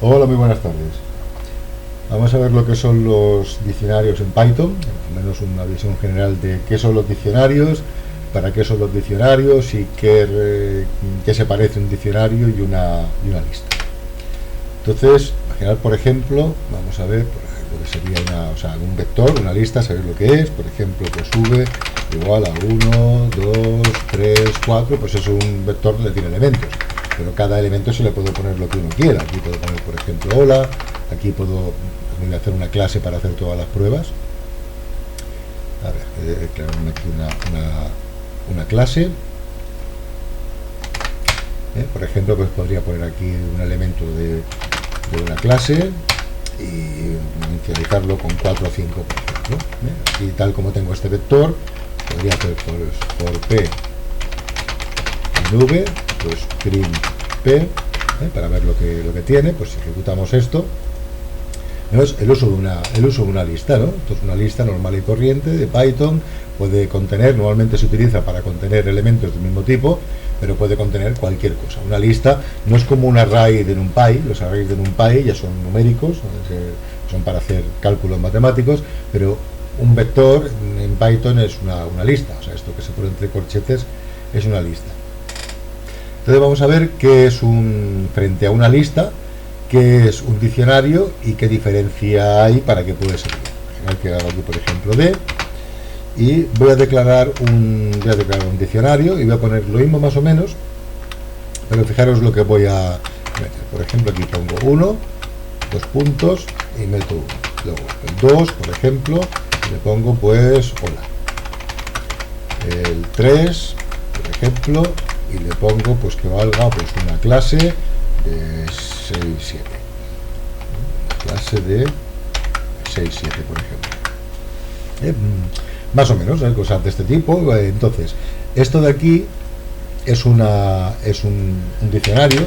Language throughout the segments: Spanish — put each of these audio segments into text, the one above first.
Hola, muy buenas tardes. Vamos a ver lo que son los diccionarios en Python, al menos una visión general de qué son los diccionarios, para qué son los diccionarios y qué se parece un diccionario y una lista. Entonces, imaginar, por ejemplo, vamos a ver lo que sería un vector, una lista, saber lo que es. Por ejemplo, pues v igual a 1, 2, 3, 4, pues es un vector donde tiene elementos. Pero cada elemento se le puede poner lo que uno quiera. Aquí puedo poner, por ejemplo, hola. Aquí voy a hacer una clase para hacer todas las pruebas. A ver, crearme aquí una clase. Por ejemplo, pues podría poner aquí un elemento de una clase y inicializarlo con 4 o 5, por ejemplo. Y tal como tengo este vector, podría hacer por p en v, pues print p, para ver lo que tiene. Pues si ejecutamos esto, es el uso de una lista, ¿no? Entonces, una lista normal y corriente de Python puede contener, normalmente se utiliza para contener elementos del mismo tipo, pero puede contener cualquier cosa. Una lista no es como un array de NumPy. Los arrays de NumPy ya son numéricos, son para hacer cálculos matemáticos, pero un vector en Python es una lista. O sea, esto que se pone entre corchetes es una lista. Entonces vamos a ver qué es frente a una lista, qué es un diccionario y qué diferencia hay para que pueda servir. Que hago aquí, por ejemplo, d, y voy a declarar un diccionario y voy a poner lo mismo más o menos, pero fijaros lo que voy a meter. Por ejemplo, aquí pongo 1, 2 puntos y meto 1. Luego el 2, por ejemplo, le pongo pues hola. El 3, por ejemplo, y le pongo pues que valga pues una clase de 6, 7. Una clase de 6, 7, por ejemplo. Más o menos, cosas de este tipo. Entonces, esto de aquí es un diccionario,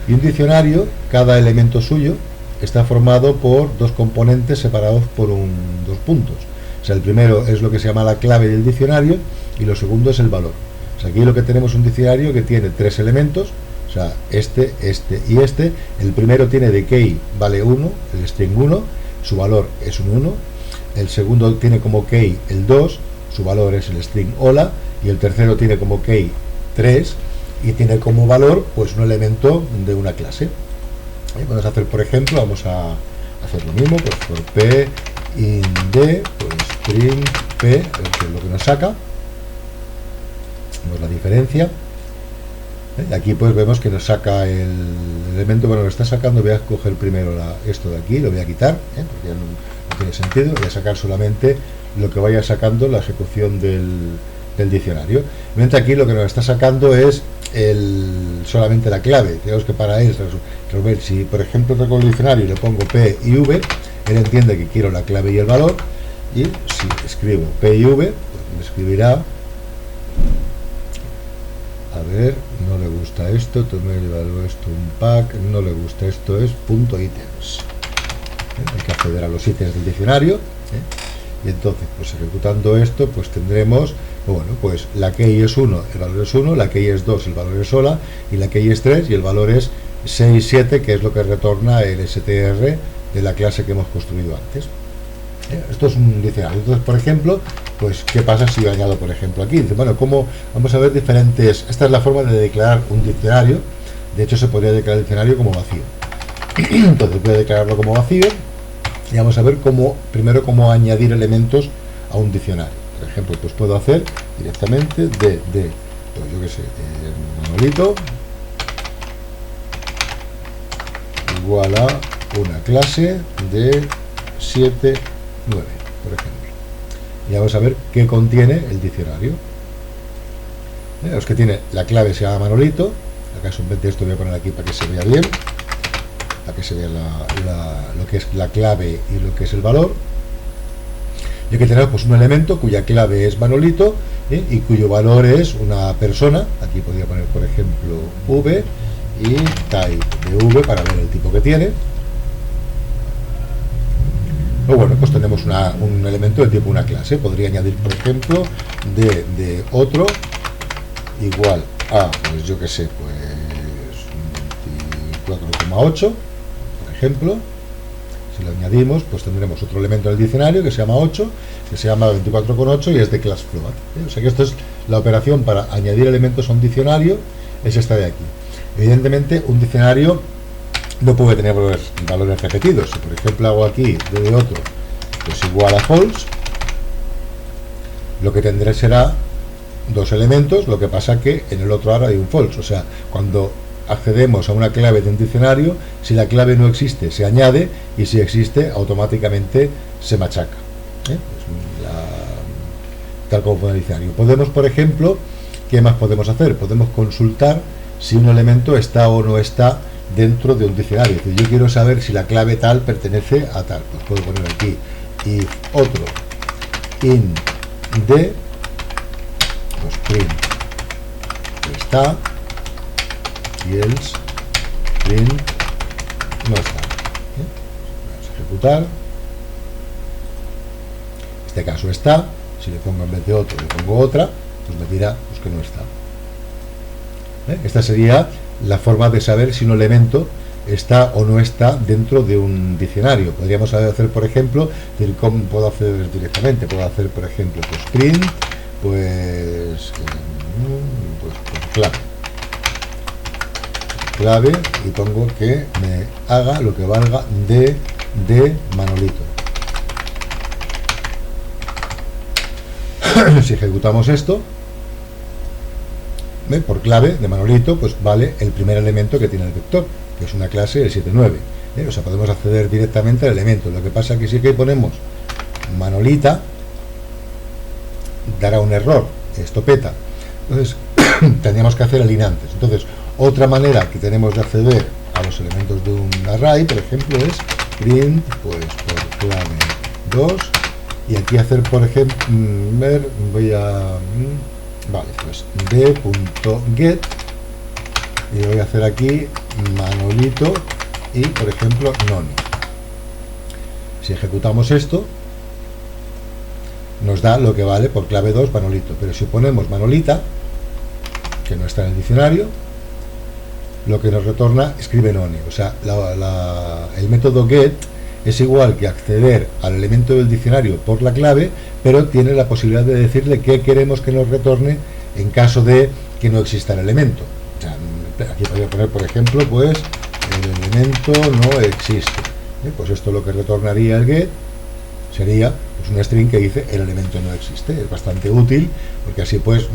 y un diccionario, cada elemento suyo está formado por dos componentes separados por dos puntos. O sea, el primero es lo que se llama la clave del diccionario y lo segundo es el valor. O sea, aquí lo que tenemos es un diccionario que tiene tres elementos, o sea, este y este. El primero tiene de key vale 1, el string 1, su valor es un 1. El segundo tiene como key el 2, su valor es el string hola, y el tercero tiene como key 3 y tiene como valor pues un elemento de una clase. Vamos a hacer, por ejemplo, vamos a hacer lo mismo, pues por p in d, pues string p, que es lo que nos saca. Vemos la diferencia. Aquí pues vemos que nos saca el elemento, bueno, lo está sacando. Voy a coger primero esto de aquí, lo voy a quitar, porque ya no tiene sentido. Voy a sacar solamente lo que vaya sacando la ejecución del diccionario. Mientras aquí lo que nos está sacando es solamente la clave. Tenemos que para él resolver. Si por ejemplo traigo el diccionario y le pongo p y v, él entiende que quiero la clave y el valor, y si escribo p y v, pues me escribirá, a ver, no le gusta esto, tomé el valor esto, un pack, no le gusta esto, es punto ítems. Hay que acceder a los ítems del diccionario, y entonces pues ejecutando esto pues tendremos, bueno, pues la key es 1, el valor es 1, la key es 2, el valor es hola, y la key es 3 y el valor es 6, 7, que es lo que retorna el str de la clase que hemos construido antes. Esto es un diccionario. Entonces, por ejemplo, pues qué pasa si yo añado, por ejemplo, aquí. Bueno, como vamos a ver diferentes. Esta es la forma de declarar un diccionario. De hecho, se podría declarar el diccionario como vacío. Entonces voy a declararlo como vacío y vamos a ver primero cómo añadir elementos a un diccionario. Por ejemplo, pues puedo hacer directamente pues yo qué sé, monolito igual a una clase de 7, 9, por ejemplo. Y vamos a ver qué contiene el diccionario. Los que tiene la clave se llama monolito. Acaso en vez de esto voy a poner aquí para que se vea bien, para que se vea lo que es la clave y lo que es el valor. Y aquí tenemos pues un elemento cuya clave es monolito, y cuyo valor es una persona. Aquí podría poner, por ejemplo, v y type de v para ver el tipo que tiene. O bueno, pues tenemos un elemento de tipo una clase. Podría añadir, por ejemplo, de otro igual a, pues yo que sé, pues 24,8, por ejemplo, si lo añadimos, pues tendremos otro elemento del diccionario que se llama 8, que se llama 24,8 y es de class float. O sea que esto es la operación para añadir elementos a un diccionario, es esta de aquí. Evidentemente, un diccionario no puede tener valores repetidos. Si por ejemplo hago aquí d de otro pues igual a false, lo que tendré será dos elementos, lo que pasa que en el otro ahora hay un false. O sea, cuando accedemos a una clave de un diccionario, si la clave no existe se añade, y si existe automáticamente se machaca. Tal como fue en el diccionario. Podemos, por ejemplo, ¿qué más podemos hacer? Podemos consultar si un elemento está o no está dentro de un diccionario. Es decir, yo quiero saber si la clave tal pertenece a tal. Pues puedo poner aquí if otro in de pues print está y else print no está. Vamos a ejecutar. En este caso está. Si le pongo en vez de otro, le pongo otra, pues me dirá pues que no está. Esta sería la forma de saber si un elemento está o no está dentro de un diccionario. Podríamos hacer, por ejemplo, ¿cómo puedo hacer directamente? Puedo hacer, por ejemplo, pues print, pues clave, y pongo que me haga lo que valga de Manolito. Si ejecutamos esto, por clave de Manolito, pues vale el primer elemento que tiene el vector, que es una clase del 79. O sea, podemos acceder directamente al elemento. Lo que pasa es que si aquí ponemos Manolita, dará un error, esto peta. Entonces, tendríamos que hacer alineantes. Entonces, otra manera que tenemos de acceder a los elementos de un array, por ejemplo, es print, pues por clave 2, y aquí hacer, por ejemplo, voy a... Vale, pues d.get, y voy a hacer aquí Manolito y, por ejemplo, noni. Si ejecutamos esto, nos da lo que vale por clave 2 Manolito, pero si ponemos Manolita, que no está en el diccionario, lo que nos retorna escribe noni. O sea, el método get es igual que acceder al elemento del diccionario por la clave, pero tiene la posibilidad de decirle qué queremos que nos retorne en caso de que no exista el elemento. O sea, aquí podría poner, por ejemplo, pues el elemento no existe. Pues esto lo que retornaría el get sería pues un string que dice el elemento no existe. Es bastante útil, porque así pues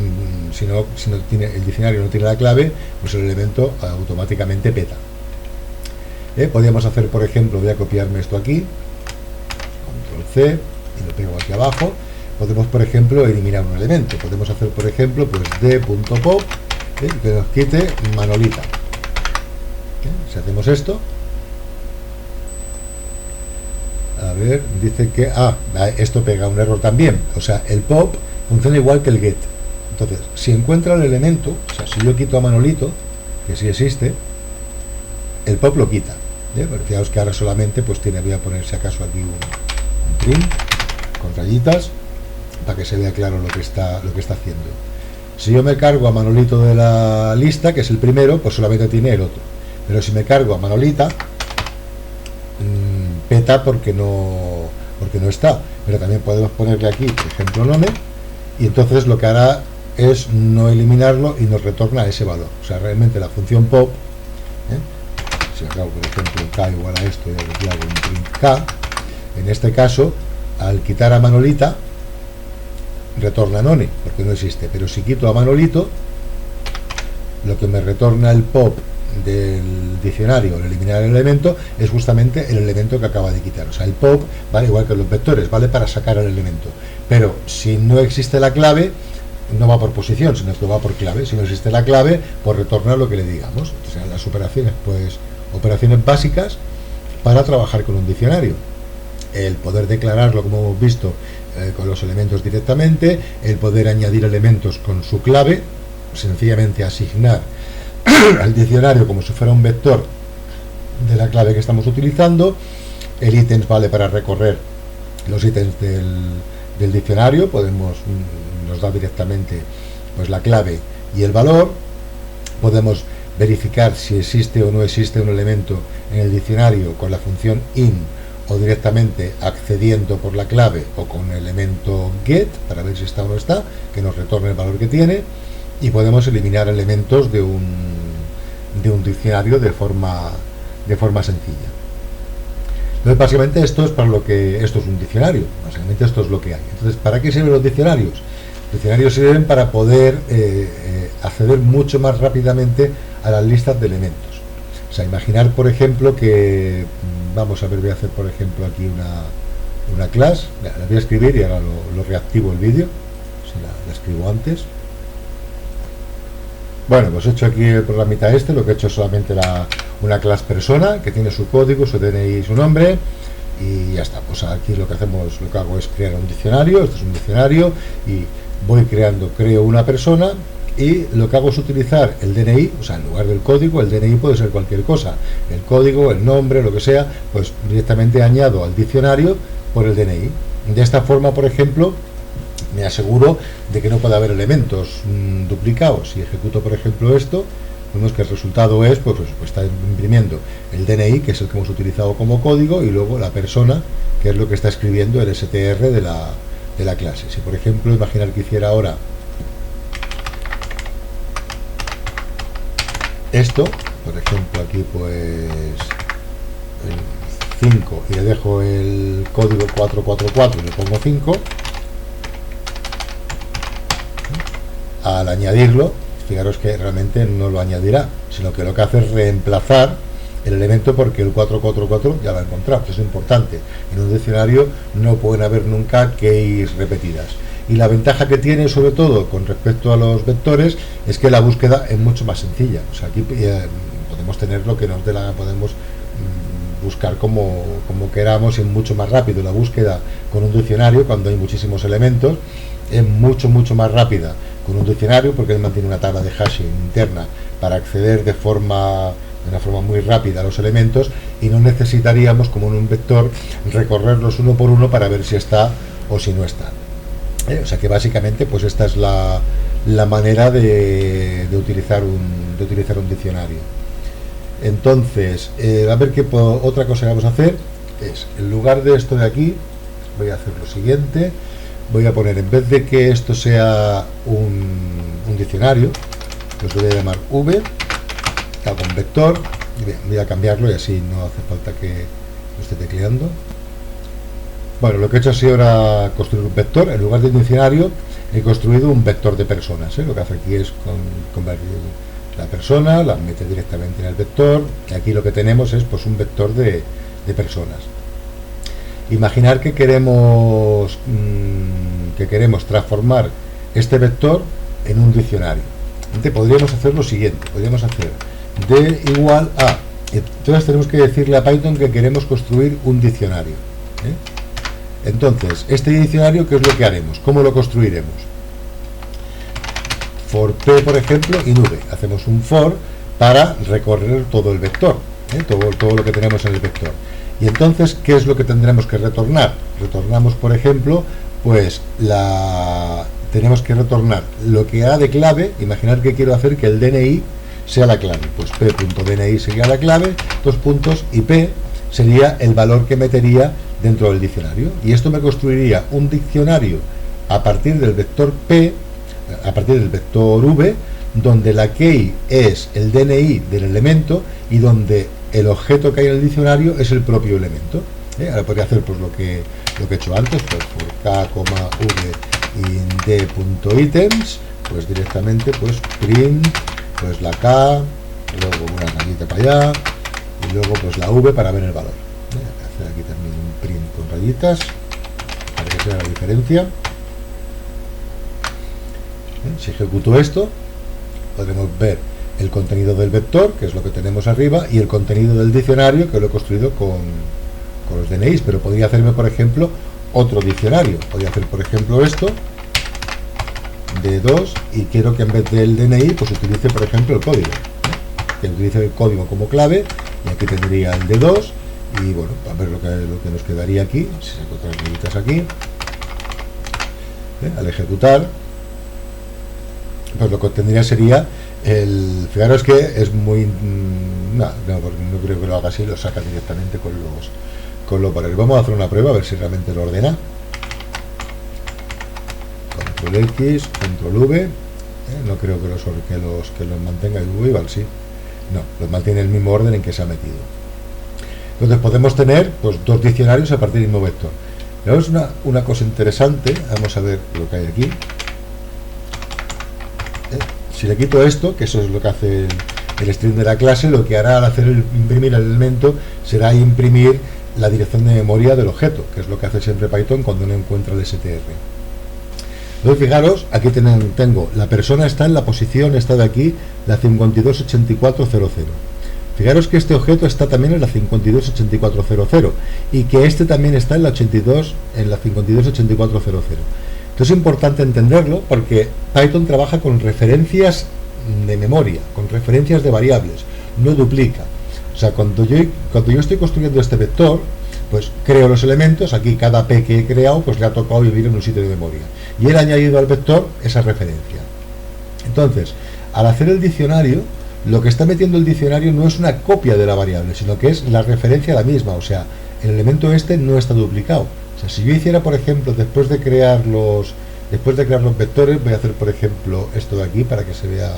si no tiene el diccionario, no tiene la clave, pues el elemento automáticamente peta. Podríamos hacer, por ejemplo, voy a copiarme esto aquí, control C, y lo pego aquí abajo. Podemos, por ejemplo, eliminar un elemento. Podemos hacer, por ejemplo, pues d.pop, que nos quite Manolita. Si hacemos esto, a ver, dice que esto pega un error también. O sea, el pop funciona igual que el get. Entonces, si encuentra el elemento, o sea, si yo quito a Manolito, que sí existe, el pop lo quita. Pero fijaos que ahora solamente pues voy a poner si acaso aquí un print con rayitas para que se vea claro lo que está haciendo. Si yo me cargo a Manolito de la lista, que es el primero, pues solamente tiene el otro. Pero si me cargo a Manolita, peta porque no está. Pero también podemos ponerle aquí, por ejemplo, none, y entonces lo que hará es no eliminarlo y nos retorna ese valor. O sea, realmente la función pop, si acabo, por ejemplo, k igual a esto y aquí hago un print k, en este caso, al quitar a Manolita, retorna none, porque no existe. Pero si quito a Manolito, lo que me retorna el pop del diccionario al eliminar el elemento es justamente el elemento que acaba de quitar. O sea, el pop vale igual que los vectores, vale para sacar el elemento. Pero si no existe la clave, no va por posición, sino que va por clave. Si no existe la clave, pues retorna lo que le digamos. O sea, las operaciones, pues operaciones básicas para trabajar con un diccionario. El poder declararlo, como hemos visto, con los elementos directamente, el poder añadir elementos con su clave, sencillamente asignar al diccionario como si fuera un vector de la clave que estamos utilizando. El ítems vale para recorrer los ítems del diccionario, nos da directamente pues la clave y el valor. Podemos verificar si existe o no existe un elemento en el diccionario con la función in, o directamente accediendo por la clave o con el elemento get para ver si está o no está, que nos retorne el valor que tiene, y podemos eliminar elementos de un diccionario de forma sencilla. Entonces, básicamente esto es un diccionario, básicamente esto es lo que hay. Entonces, ¿para qué sirven los diccionarios? Los diccionarios sirven para poder acceder mucho más rápidamente a las listas de elementos. O sea, imaginar, por ejemplo, que vamos a ver, voy a hacer por ejemplo aquí una clase, la voy a escribir y ahora lo reactivo el vídeo, si la escribo antes. Bueno, pues he hecho aquí el programita lo que he hecho es solamente una clase persona, que tiene su código, su DNI y su nombre, y ya está. Pues aquí lo que hago es crear un diccionario. Este es un diccionario, y creo una persona, y lo que hago es utilizar el DNI, o sea, en lugar del código, el DNI puede ser cualquier cosa, el código, el nombre, lo que sea, pues directamente añado al diccionario por el DNI. De esta forma, por ejemplo, me aseguro de que no puede haber elementos duplicados. Si ejecuto, por ejemplo, esto, vemos que el resultado es, pues está imprimiendo el DNI, que es el que hemos utilizado como código, y luego la persona, que es lo que está escribiendo el str de la clase. Si, por ejemplo, imaginar que hiciera ahora esto, por ejemplo, aquí pues el 5, y le dejo el código 444 y le pongo 5, al añadirlo, fijaros que realmente no lo añadirá, sino que lo que hace es reemplazar el elemento, porque el 444 ya lo ha encontrado. Eso es importante. En un diccionario no pueden haber nunca keys repetidas. Y la ventaja que tiene, sobre todo con respecto a los vectores, es que la búsqueda es mucho más sencilla. O sea, aquí podemos tener lo que nos dé la, podemos buscar como queramos, y mucho más rápido. La búsqueda con un diccionario, cuando hay muchísimos elementos, es mucho más rápida con un diccionario, porque él mantiene una tabla de hashing interna para acceder de una forma muy rápida a los elementos, y no necesitaríamos, como en un vector, recorrerlos uno por uno para ver si está o si no está. O sea que básicamente pues esta es la manera de utilizar un diccionario. Entonces, a ver qué otra cosa que vamos a hacer es, en lugar de esto de aquí, voy a hacer lo siguiente. Voy a poner, en vez de que esto sea un diccionario, pues lo voy a llamar v, hago un vector, y voy a cambiarlo, y así no hace falta que lo esté tecleando. Bueno, lo que he hecho ha sido ahora construir un vector. En lugar de un diccionario, he construido un vector de personas. Lo que hace aquí es convertir la persona, la mete directamente en el vector, y aquí lo que tenemos es pues un vector de personas. Imaginar que queremos transformar este vector en un diccionario. Entonces podríamos hacer lo siguiente, podríamos hacer d igual a, entonces tenemos que decirle a Python que queremos construir un diccionario. Entonces, este diccionario, ¿qué es lo que haremos? ¿Cómo lo construiremos? For p, por ejemplo, in v. Hacemos un for para recorrer todo el vector, todo lo que tenemos en el vector. Y entonces, ¿qué es lo que tendremos que retornar? Retornamos, por ejemplo, pues tenemos que retornar lo que ha de clave. Imaginar que quiero hacer que el DNI sea la clave. Pues p.dni sería la clave, dos puntos, y p sería el valor que metería dentro del diccionario. Y esto me construiría un diccionario a partir del vector p, a partir del vector v, donde la key es el DNI del elemento, y donde el objeto que hay en el diccionario es el propio elemento. Ahora podría hacer pues lo que he hecho antes, pues por k, v in d.items, pues directamente pues print pues la k, luego una rayita para allá, y luego pues la v para ver el valor. Voy a hacer aquí también un print con rayitas para que sea la diferencia. Si ejecuto esto, podremos ver el contenido del vector, que es lo que tenemos arriba, y el contenido del diccionario, que lo he construido con los DNIs. Pero podría hacerme, por ejemplo, otro diccionario. Podría hacer, por ejemplo, esto de 2, y quiero que en vez del DNI pues utilice, por ejemplo, el código, que utilice el código como clave, y aquí tendría el de 2. Y bueno, a ver lo que nos quedaría aquí, si saco otras rayitas aquí, al ejecutar, pues lo que tendría sería Fijaros que es muy... no creo que lo haga así, lo saca directamente con los valores. Vamos a hacer una prueba a ver si realmente lo ordena. Control X, Control V. No creo que los mantenga igual, sí. No, los mantiene en el mismo orden en que se ha metido. Entonces podemos tener pues dos diccionarios a partir del mismo vector. Pero es una cosa interesante. Vamos a ver lo que hay aquí. Si le quito esto, que eso es lo que hace el string de la clase, lo que hará al imprimir el elemento será imprimir la dirección de memoria del objeto, que es lo que hace siempre Python cuando no encuentra el str. Entonces fijaros, aquí tengo la persona está en la posición, esta de aquí, la 528400. Fijaros que este objeto está también en la 528400 y que este también está en la 528400. Entonces es importante entenderlo porque Python trabaja con referencias de memoria, con referencias de variables, no duplica. O sea, cuando yo estoy construyendo este vector, pues creo los elementos, aquí cada P que he creado, pues le ha tocado vivir en un sitio de memoria. Y él ha añadido al vector esa referencia. Entonces, al hacer el diccionario, lo que está metiendo el diccionario no es una copia de la variable, sino que es la referencia a la misma. O sea, el elemento este no está duplicado. O sea, si yo hiciera, por ejemplo, después de crear los vectores, voy a hacer, por ejemplo, esto de aquí para que se vea.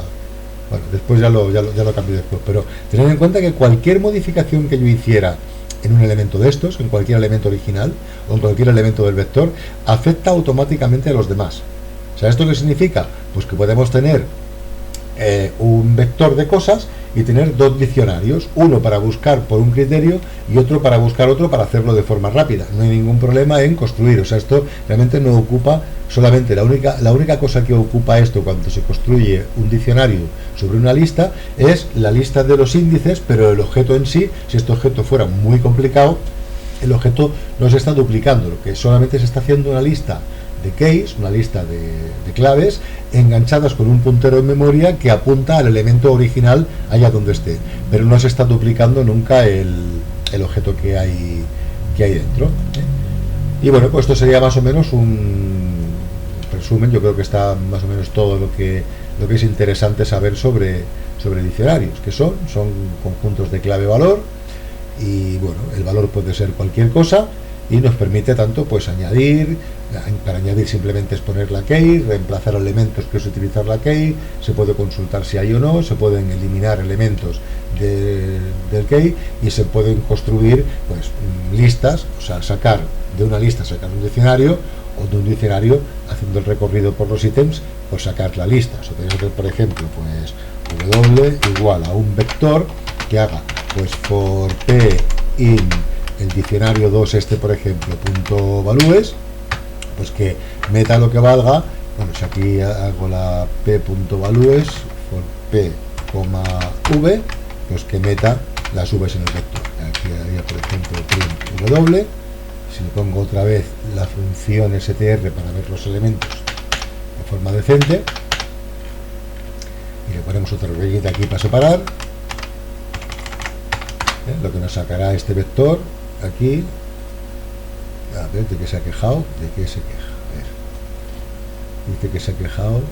Bueno, después ya lo cambio después. Pero tened en cuenta que cualquier modificación que yo hiciera en un elemento de estos, en cualquier elemento original o en cualquier elemento del vector, afecta automáticamente a los demás. O sea, ¿esto qué significa? Pues que podemos tener un vector de cosas y tener dos diccionarios, uno para buscar por un criterio y otro para buscar otro para hacerlo de forma rápida. No hay ningún problema en construir. O sea, esto realmente no ocupa solamente la única cosa que ocupa esto cuando se construye un diccionario sobre una lista es la lista de los índices, pero el objeto en sí, si este objeto fuera muy complicado, el objeto no se está duplicando, lo que solamente se está haciendo una lista de keys, una lista de claves enganchadas con un puntero en memoria que apunta al elemento original allá donde esté, pero no se está duplicando nunca el objeto que hay dentro. Y bueno, pues esto sería más o menos un resumen. Yo creo que está más o menos todo lo que es interesante saber sobre diccionarios, que son conjuntos de clave-valor, y bueno, el valor puede ser cualquier cosa y nos permite tanto pues añadir. Para añadir simplemente es poner la key, reemplazar elementos que es utilizar la key, se puede consultar si hay o no, se pueden eliminar elementos del key y se pueden construir pues listas, o sea, sacar de una lista, sacar un diccionario, o de un diccionario, haciendo el recorrido por los ítems, pues sacar la lista. O sea, podemos hacer, por ejemplo, pues w igual a un vector que haga pues for p in el diccionario 2 por ejemplo, punto values, pues que meta lo que valga. Bueno, si aquí hago la p.values for p, v, pues que meta las v's en el vector. Aquí haría, por ejemplo, print w. Si le pongo otra vez la función str para ver los elementos de forma decente, y le ponemos otra rayita aquí para separar, lo que nos sacará este vector aquí. A ver, ¿de qué se ha quejado? ¿De qué se queja? A ver. Dice que se ha quejado.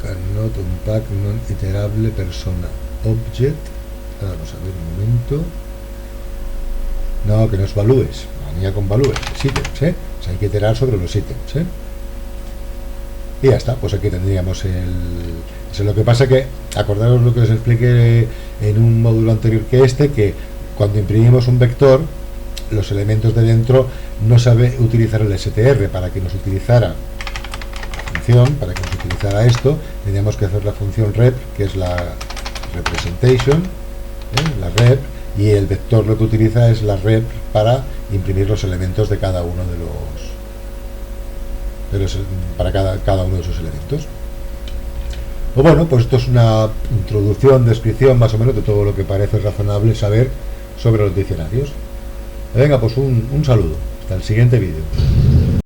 Cannot unpack non-iterable persona object. Vamos a ver un momento. No, que no es values. Venía con values, es ítems, O sea, hay que iterar sobre los ítems, Y ya está, pues aquí tendríamos eso. Lo que pasa que, acordaros lo que os expliqué en un módulo anterior que cuando imprimimos un vector, los elementos de dentro no sabe utilizar el str. Para que nos utilizara para que nos utilizara esto, teníamos que hacer la función rep, que es la representation, la rep, y el vector lo que utiliza es la rep para imprimir los elementos de cada uno para cada uno de esos elementos. Pues bueno, pues esto es una introducción, descripción más o menos de todo lo que parece razonable saber sobre los diccionarios. Venga, pues un saludo. Hasta el siguiente vídeo.